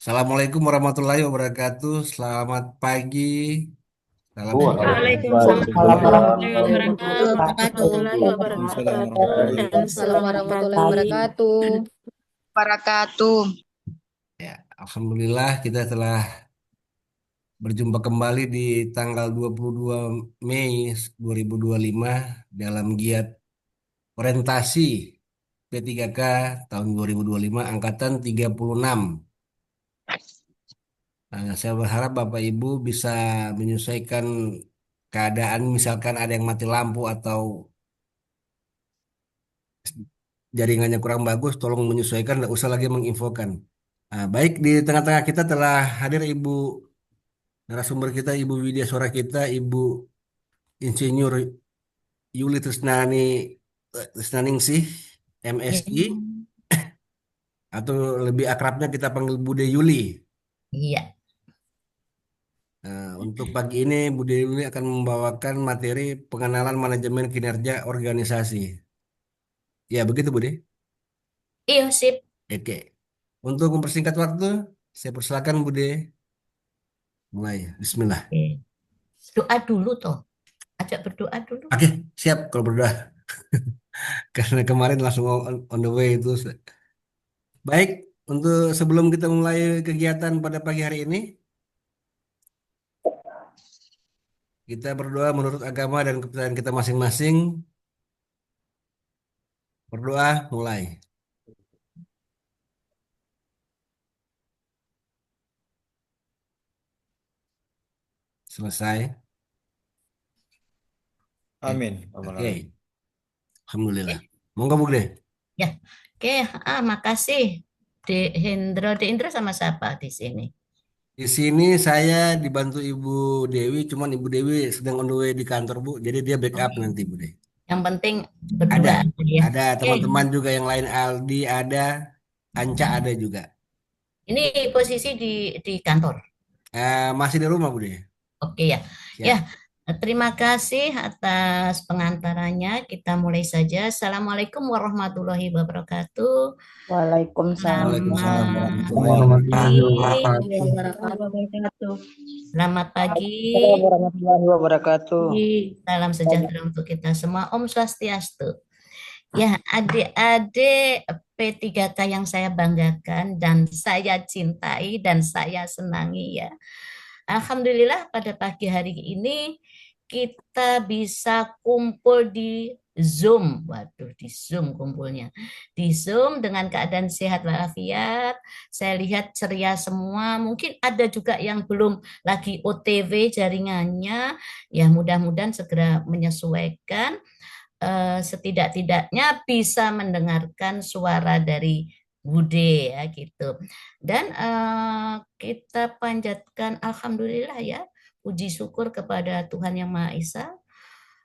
Assalamualaikum warahmatullahi wabarakatuh. Selamat pagi. Salam sejahtera. Waalaikumsalam warahmatullahi wabarakatuh. Warahmatullahi Waalaikumsalam wabarakatuh warahmatullahi dan wabarakatuh. selamat Warahmatullahi pagi. wabarakatuh. Wabarakatuh. Ya, Alhamdulillah kita telah berjumpa kembali di tanggal 22 Mei 2025 dalam giat orientasi P3K tahun 2025 angkatan 36. Saya berharap Bapak Ibu bisa menyesuaikan keadaan misalkan ada yang mati lampu atau jaringannya kurang bagus, tolong menyesuaikan, tidak usah lagi menginfokan. Nah, baik di tengah-tengah kita telah hadir Ibu narasumber kita, Ibu Widya Suara kita, Ibu Insinyur Yuli Trisnaningsih, Ya. MSI, atau lebih akrabnya kita panggil Bude Yuli. Iya. Untuk pagi ini Bude Yuli akan membawakan materi pengenalan manajemen kinerja organisasi. Ya, begitu Bude. Iya, sip. Oke. Untuk mempersingkat waktu, saya persilakan Bude. Mulai. Bismillah. Oke. Doa dulu toh. Ajak berdoa dulu. Oke, siap kalau berdua. Karena kemarin langsung on the way itu. Baik, untuk sebelum kita mulai kegiatan pada pagi hari ini, kita berdoa menurut agama dan kepercayaan kita masing-masing. Berdoa mulai. Selesai. Oke, Amin. Amin, oke. amin. Alhamdulillah. Oke. Monggo Bu Gede. Ya. Oke, makasih. De Indra sama siapa di sini? Di sini saya dibantu Ibu Dewi, cuman Ibu Dewi sedang on the way di kantor Bu, jadi dia backup Oke. nanti Bu De. Yang penting Ada, berdua aja ya. ada Oke. teman-teman juga yang lain, Aldi ada, Anca ada juga. Ini posisi di kantor. Masih di rumah Bu De. Oke ya. Ya, Siap. terima kasih atas pengantarannya. Kita mulai saja. Assalamualaikum warahmatullahi wabarakatuh. Waalaikumsalam Waalaikumsalam Selamat warahmatullahi pagi. wabarakatuh. warahmatullahi wabarakatuh. Selamat pagi. Assalamualaikum warahmatullahi wabarakatuh. Salam sejahtera untuk kita semua. Om Swastiastu. Ya, adik-adik P3K yang saya banggakan dan saya cintai dan saya senangi ya. Alhamdulillah pada pagi hari ini kita bisa kumpul di Zoom. Waduh, di Zoom kumpulnya. Di Zoom dengan keadaan sehat walafiat. Saya lihat ceria semua. Mungkin ada juga yang belum lagi OTW jaringannya. Ya, mudah-mudahan segera menyesuaikan. Setidak-tidaknya bisa mendengarkan suara dari Bude ya gitu. Dan kita panjatkan alhamdulillah ya, puji syukur kepada Tuhan Yang Maha Esa.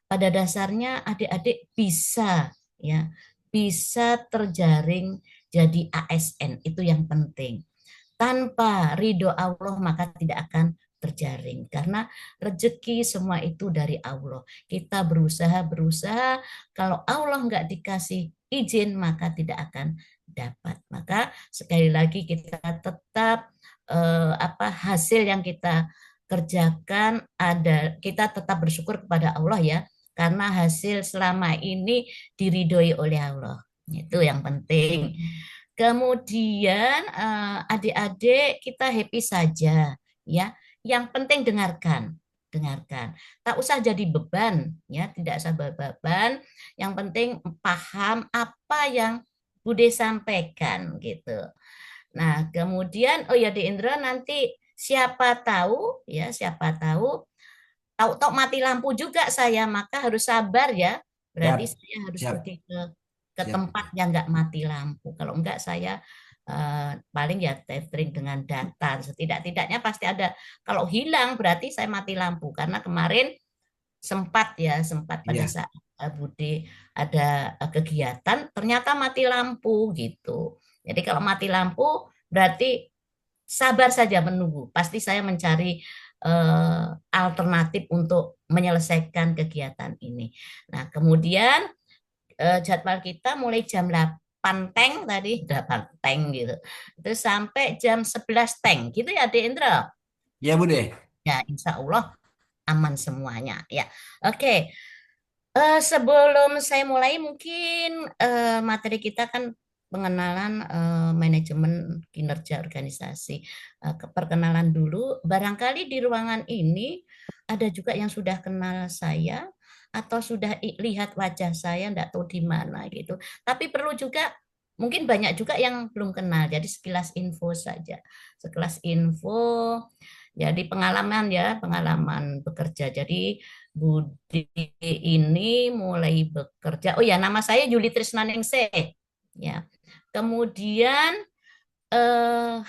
Pada dasarnya adik-adik bisa ya, bisa terjaring jadi ASN, itu yang penting. Tanpa ridho Allah maka tidak akan terjaring karena rezeki semua itu dari Allah. Kita berusaha kalau Allah nggak dikasih izin maka tidak akan dapat. Maka sekali lagi kita tetap hasil yang kita kerjakan ada, kita tetap bersyukur kepada Allah ya, karena hasil selama ini diridhoi oleh Allah. Itu yang penting. Kemudian adik-adik kita happy saja ya. Yang penting dengarkan, dengarkan. Tak usah jadi beban ya, tidak usah beban. Yang penting paham apa yang Bude sampaikan gitu. Nah, kemudian oh ya Di Indra nanti siapa tahu ya, siapa tahu tahu-tahu mati lampu juga saya, maka harus sabar ya. Siap, Berarti saya harus siap, pergi ke siap. tempat yang nggak mati lampu. Kalau enggak saya paling ya tethering dengan data. Setidak-tidaknya pasti ada. Kalau hilang berarti saya mati lampu. Karena kemarin sempat pada Iya, saat Bude ada kegiatan, ternyata mati lampu gitu. Jadi kalau mati lampu berarti sabar saja menunggu. Pasti saya mencari alternatif untuk menyelesaikan kegiatan ini. Nah, kemudian jadwal kita mulai jam 8 tank tadi, 8 tank gitu. Itu sampai jam 11 tank gitu ya, Dek Indra. Ya, Bude. Ya, insya Allah aman semuanya. Ya, oke. Sebelum saya mulai, mungkin materi kita kan pengenalan manajemen kinerja organisasi. Perkenalan dulu, barangkali di ruangan ini ada juga yang sudah kenal saya atau sudah lihat wajah saya, enggak tahu di mana gitu. Tapi perlu juga, mungkin banyak juga yang belum kenal, jadi sekilas info saja. Sekilas info, jadi pengalaman ya, pengalaman bekerja. Jadi Budi ini mulai bekerja. Oh ya, nama saya Yuli Trisnaningsih. Ya. Kemudian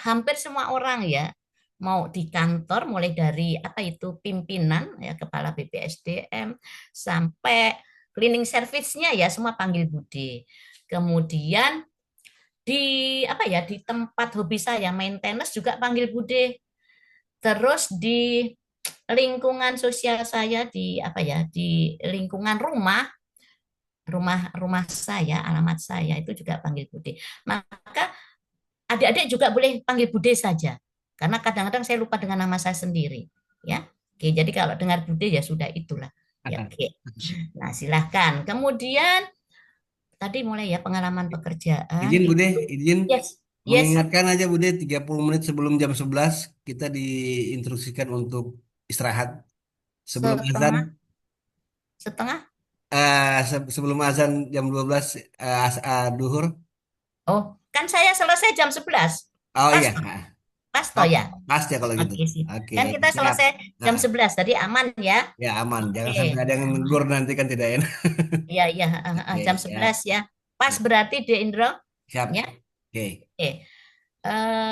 hampir semua orang ya mau di kantor mulai dari apa itu pimpinan ya kepala BPSDM sampai cleaning service-nya ya semua panggil Budi. Kemudian di apa ya di tempat hobi saya maintenance juga panggil Budi. Terus di lingkungan sosial saya di apa ya di lingkungan rumah rumah rumah saya alamat saya itu juga panggil Bude. Maka adik-adik juga boleh panggil Bude saja karena kadang-kadang saya lupa dengan nama saya sendiri ya. Oke, jadi kalau dengar Bude ya sudah itulah ya. Oke. Nah, silahkan. Kemudian tadi mulai ya pengalaman pekerjaan Izin, Bude, itu. izin Yes, yes. mengingatkan aja, Bude, 30 menit sebelum jam 11 kita diinstruksikan untuk istirahat sebelum azan. Setengah setengah. Sebelum azan jam 12 duhur. Oh, kan saya selesai jam 11. Oh Pas iya, pas toh pas, ya. pas ya kalau gitu. Oke sih. Oke, Kan kita siap. selesai jam Nah, 11 tadi aman ya. ya aman. Oke, Jangan sampai ada yang aman. menegur nanti kan tidak enak. Iya, iya, Oke, jam siap. 11 ya. Pas Ya, berarti De Indro siap. ya. Oke. Oke.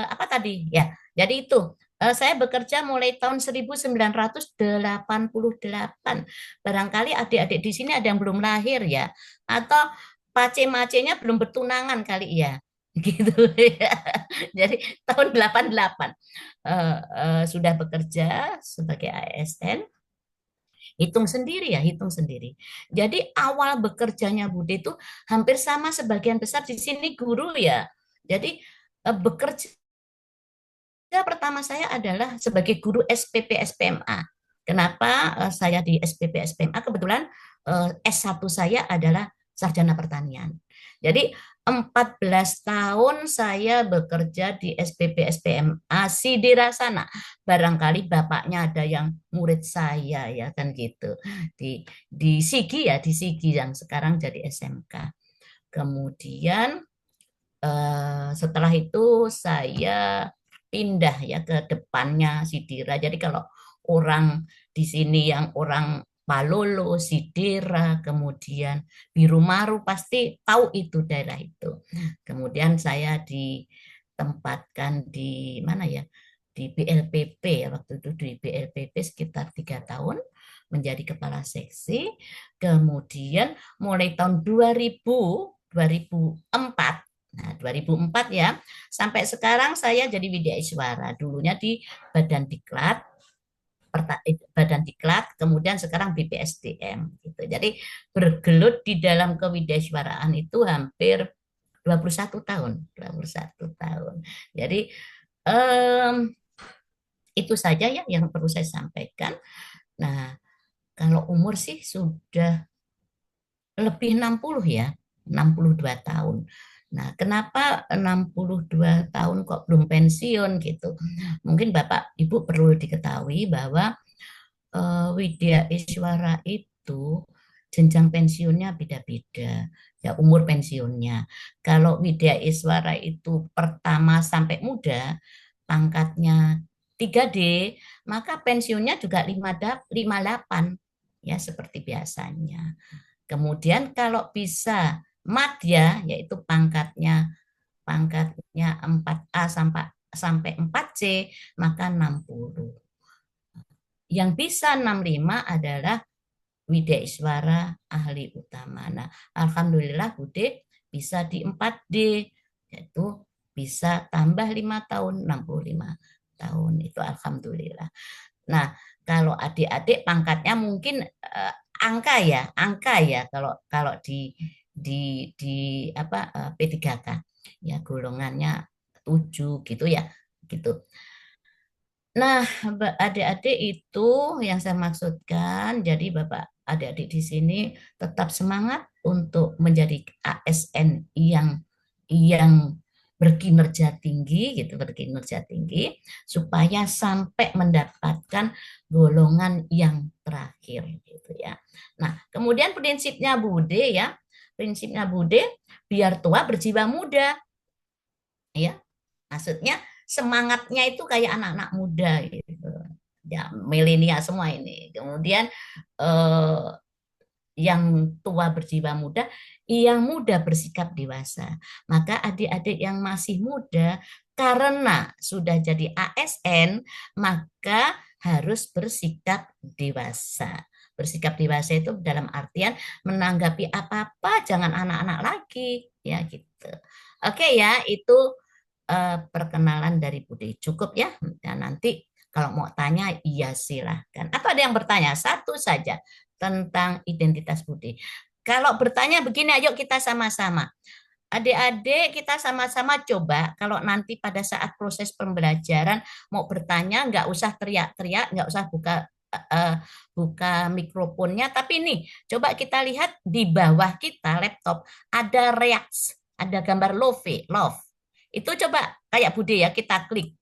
Apa tadi? Ya. Jadi itu saya bekerja mulai tahun 1988. Barangkali adik-adik di sini ada yang belum lahir ya atau pace-macenya belum bertunangan kali ya. Gitu ya. Jadi tahun 88 sudah bekerja sebagai ASN. Hitung sendiri ya, hitung sendiri. Jadi awal bekerjanya Bude itu hampir sama sebagian besar di sini guru ya. Jadi bekerja pertama saya adalah sebagai guru SPP SPMA. Kenapa saya di SPP SPMA? Kebetulan S1 saya adalah sarjana pertanian. Jadi 14 tahun saya bekerja di SPP SPMA Sidirasana. Barangkali bapaknya ada yang murid saya ya kan gitu. Di Sigi ya, di Sigi yang sekarang jadi SMK. Kemudian setelah itu saya pindah ya ke depannya Sidira. Jadi kalau orang di sini yang orang Palolo, Sidira, kemudian Biru Maru pasti tahu itu daerah itu. Kemudian saya ditempatkan di mana ya? Di BLPP ya waktu itu di BLPP sekitar 3 tahun menjadi kepala seksi. Kemudian mulai tahun 2004. Nah, 2004 ya, sampai sekarang saya jadi Widya Iswara. Dulunya di Badan Diklat, Badan Diklat, kemudian sekarang BPSDM gitu. Jadi bergelut di dalam kewidyaswaraan itu hampir 21 tahun, 21 tahun. Jadi itu saja ya yang perlu saya sampaikan. Nah, kalau umur sih sudah lebih 60 ya, 62 tahun. Nah, kenapa 62 tahun kok belum pensiun gitu? Mungkin Bapak Ibu perlu diketahui bahwa Widya Iswara itu jenjang pensiunnya beda-beda. Ya, umur pensiunnya. Kalau Widya Iswara itu pertama sampai muda, pangkatnya 3D, maka pensiunnya juga 58 ya seperti biasanya. Kemudian kalau bisa madya yaitu pangkatnya 4A sampai 4C maka 60. Yang bisa 65 adalah Widya Iswara ahli utama. Nah, alhamdulillah Bude bisa di 4D yaitu bisa tambah 5 tahun 65 tahun itu alhamdulillah. Nah, kalau adik-adik pangkatnya mungkin angka ya kalau kalau di apa P3K ya, golongannya 7 gitu ya gitu. Nah, adik-adik itu yang saya maksudkan. Jadi Bapak adik-adik di sini tetap semangat untuk menjadi ASN yang berkinerja tinggi gitu, berkinerja tinggi supaya sampai mendapatkan golongan yang terakhir gitu ya. Nah, kemudian prinsipnya Bude ya. Prinsipnya Bude biar tua berjiwa muda ya. Maksudnya semangatnya itu kayak anak-anak muda gitu. Ya, milenial semua ini. Kemudian eh, yang tua berjiwa muda, yang muda bersikap dewasa. Maka adik-adik yang masih muda karena sudah jadi ASN, maka harus bersikap dewasa. Bersikap dewasa itu dalam artian menanggapi apa-apa jangan anak-anak lagi, ya gitu. Oke ya, itu perkenalan dari Budi. Cukup ya. Dan nanti kalau mau tanya, iya silahkan. Atau ada yang bertanya? Satu saja tentang identitas Budi. Kalau bertanya begini, ayo kita sama-sama. Adik-adik kita sama-sama coba kalau nanti pada saat proses pembelajaran mau bertanya nggak usah teriak-teriak, nggak usah buka mikrofonnya, tapi nih coba kita lihat di bawah kita laptop ada react, ada gambar love. Itu coba kayak Bude ya kita klik.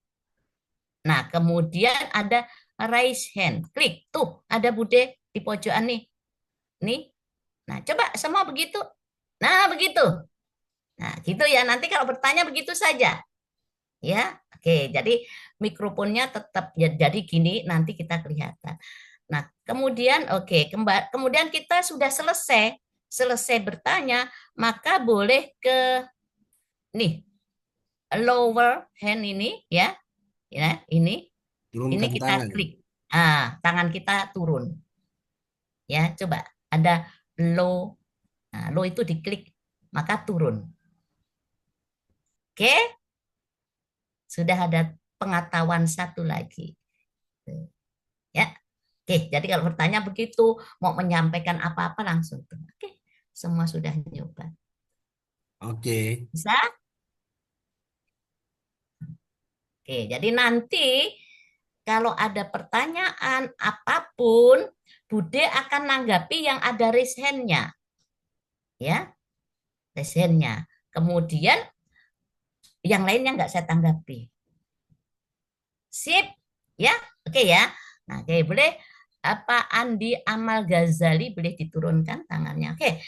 Nah, kemudian ada raise hand. Klik. Tuh, ada Bude di pojokan nih. Nih. Nah, coba semua begitu. Nah, begitu. Nah, gitu ya. Nanti kalau bertanya begitu saja. Ya. Oke, jadi mikrofonnya tetap ya, jadi gini nanti kita kelihatan. Nah, kemudian oke, kemudian kita sudah selesai bertanya, maka boleh ke nih lower hand ini ya. Ya, ini Turunkan kita tangan. klik. Tangan kita turun. Ya, coba ada low. Nah, low itu diklik, maka turun. Oke, sudah ada pengetahuan satu lagi. Ya, oke. Jadi kalau bertanya begitu, mau menyampaikan apa-apa langsung tuh. Oke, semua sudah nyoba. Oke. Bisa? Oke, jadi nanti kalau ada pertanyaan apapun, Bude akan nanggapi yang ada raise hand-nya. Ya, raise hand-nya. Kemudian yang lainnya nggak saya tanggapi. Sip, ya, oke ya. Nah, oke, boleh apa Andi Amal Ghazali boleh diturunkan tangannya. Oke,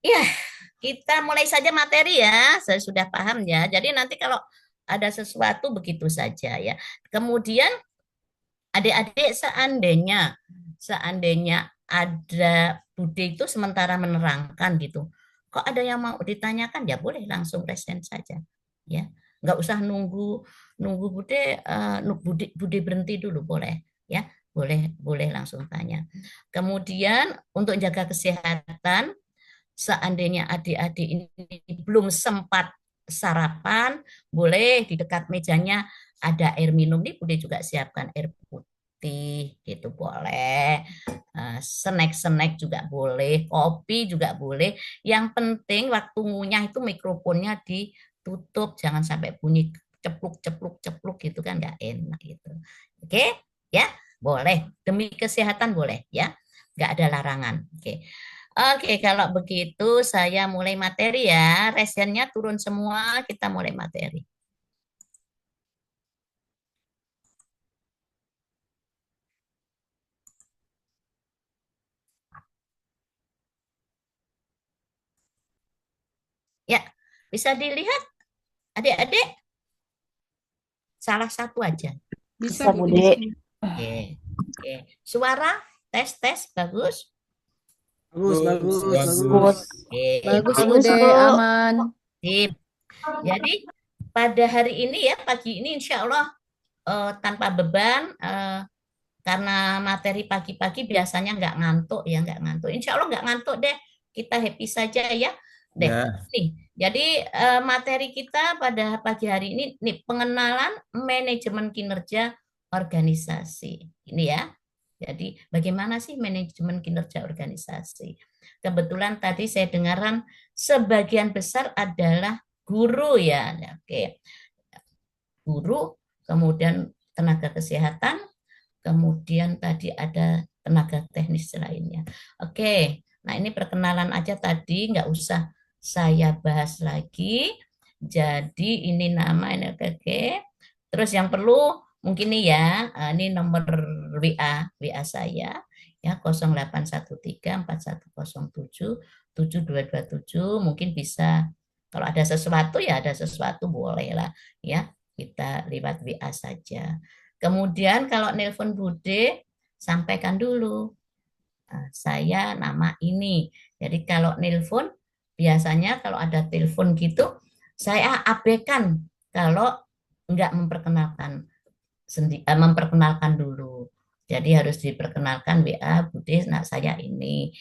ya, kita mulai saja materi ya. Saya sudah paham ya. Jadi nanti kalau ada sesuatu begitu saja ya. Kemudian adik-adik seandainya ada Bude itu sementara menerangkan gitu. Kok ada yang mau ditanyakan ya boleh langsung present saja. Ya. Nggak usah nunggu nunggu Bude berhenti dulu boleh ya. Boleh langsung tanya. Kemudian untuk jaga kesehatan seandainya adik-adik ini belum sempat sarapan, boleh di dekat mejanya ada air minum nih, boleh juga siapkan air putih gitu boleh. Snack-snack juga boleh, kopi juga boleh. Yang penting waktu ngunyah itu mikrofonnya ditutup, jangan sampai bunyi cepluk gitu kan nggak enak gitu. Oke, ya boleh demi kesehatan boleh ya, nggak ada larangan. Oke. Oke, kalau begitu saya mulai materi ya. Resennya turun semua, kita mulai materi. Ya, bisa dilihat adik-adik salah satu aja. Bisa, Bude. Oke. Oke. Suara tes bagus. Bagus. Bagus. Oke. Bagus, Bagus, Bude, Bu. aman. Sip. Jadi pada hari ini ya pagi ini insya Allah tanpa beban karena materi pagi-pagi biasanya nggak ngantuk. Insya Allah nggak ngantuk deh. Kita happy saja ya deh. Ya. Nih, jadi materi kita pada pagi hari ini nih pengenalan manajemen kinerja organisasi. Ini ya. Jadi bagaimana sih manajemen kinerja organisasi? Kebetulan tadi saya dengarkan sebagian besar adalah guru ya. Oke. Guru, kemudian tenaga kesehatan, kemudian tadi ada tenaga teknis lainnya. Oke, nah ini perkenalan aja tadi, nggak usah saya bahas lagi. Jadi ini nama ini oke. Terus yang perlu mungkin nih ya, ini nomor WA saya ya 081341077227 mungkin bisa kalau ada sesuatu ya ada sesuatu boleh lah ya kita lewat WA saja. Kemudian kalau nelpon Bude sampaikan dulu saya nama ini. Jadi kalau nelpon biasanya kalau ada telepon gitu saya abaikan kalau nggak memperkenalkan dulu. Jadi harus diperkenalkan WA Bude, nah saya ini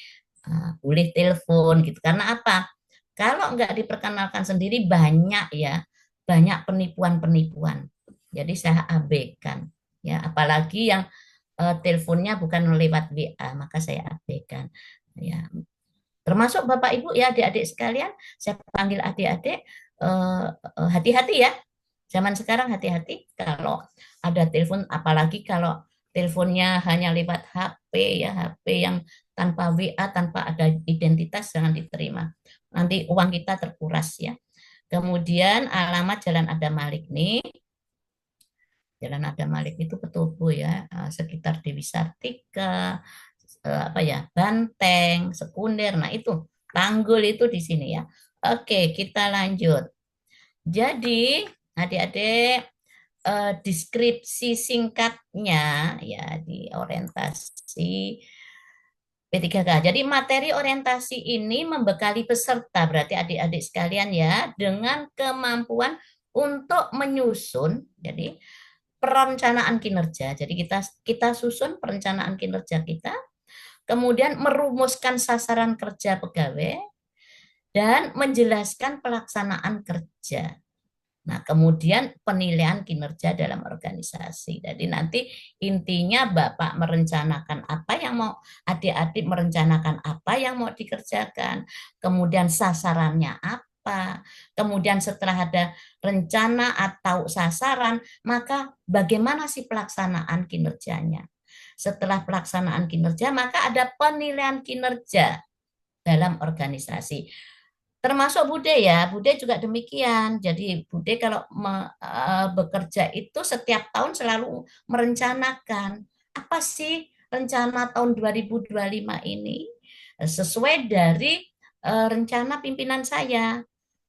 boleh telepon gitu. Karena apa? Kalau nggak diperkenalkan sendiri banyak ya, banyak penipuan-penipuan. Jadi saya abaikan ya, apalagi yang teleponnya bukan lewat WA, maka saya abaikan. Ya, termasuk Bapak Ibu ya adik-adik sekalian, saya panggil adik-adik hati-hati ya. Zaman sekarang hati-hati kalau ada telepon, apalagi kalau teleponnya hanya lewat HP ya, HP yang tanpa WA, tanpa ada identitas jangan diterima. Nanti uang kita terkuras ya. Kemudian alamat Jalan Adam Malik nih. Jalan Adam Malik itu Petobo ya, sekitar Dewi Sartika, apa ya, Banteng, Sekunder. Nah, itu Tanggul itu di sini ya. Oke, kita lanjut. Jadi, adik-adik deskripsi singkatnya ya di orientasi P3K. Jadi materi orientasi ini membekali peserta, berarti adik-adik sekalian ya, dengan kemampuan untuk menyusun, jadi perencanaan kinerja. Jadi kita susun perencanaan kinerja kita, kemudian merumuskan sasaran kerja pegawai, dan menjelaskan pelaksanaan kerja. Nah, kemudian penilaian kinerja dalam organisasi. Jadi nanti intinya Bapak merencanakan apa yang mau, adik-adik merencanakan apa yang mau dikerjakan, kemudian sasarannya apa, kemudian setelah ada rencana atau sasaran, maka bagaimana sih pelaksanaan kinerjanya. Setelah pelaksanaan kinerja, maka ada penilaian kinerja dalam organisasi. Termasuk Bude ya, Bude juga demikian. Jadi Bude kalau bekerja itu setiap tahun selalu merencanakan apa sih rencana tahun 2025 ini sesuai dari rencana pimpinan saya.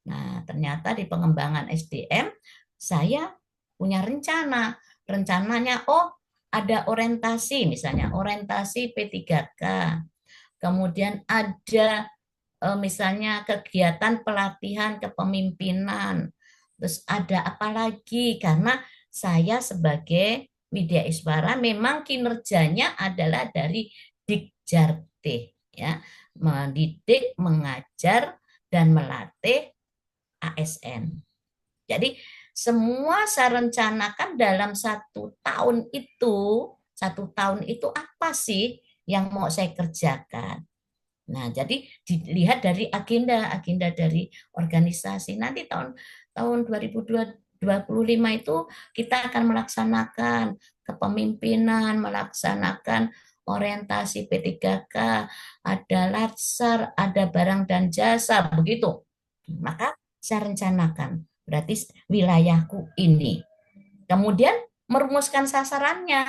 Nah, ternyata di pengembangan SDM saya punya rencana. Rencananya ada orientasi, misalnya orientasi P3K. Kemudian ada misalnya kegiatan pelatihan kepemimpinan. Terus ada apa lagi? Karena saya sebagai Widya Iswara memang kinerjanya adalah dari Dikjarte ya, mendidik, mengajar dan melatih ASN. Jadi semua saya rencanakan dalam satu tahun itu apa sih yang mau saya kerjakan. Nah, jadi dilihat dari agenda dari organisasi. Nanti tahun 2025 itu kita akan melaksanakan kepemimpinan, melaksanakan orientasi P3K, ada latsar, ada barang dan jasa, begitu. Maka saya rencanakan, berarti wilayahku ini. Kemudian merumuskan sasarannya.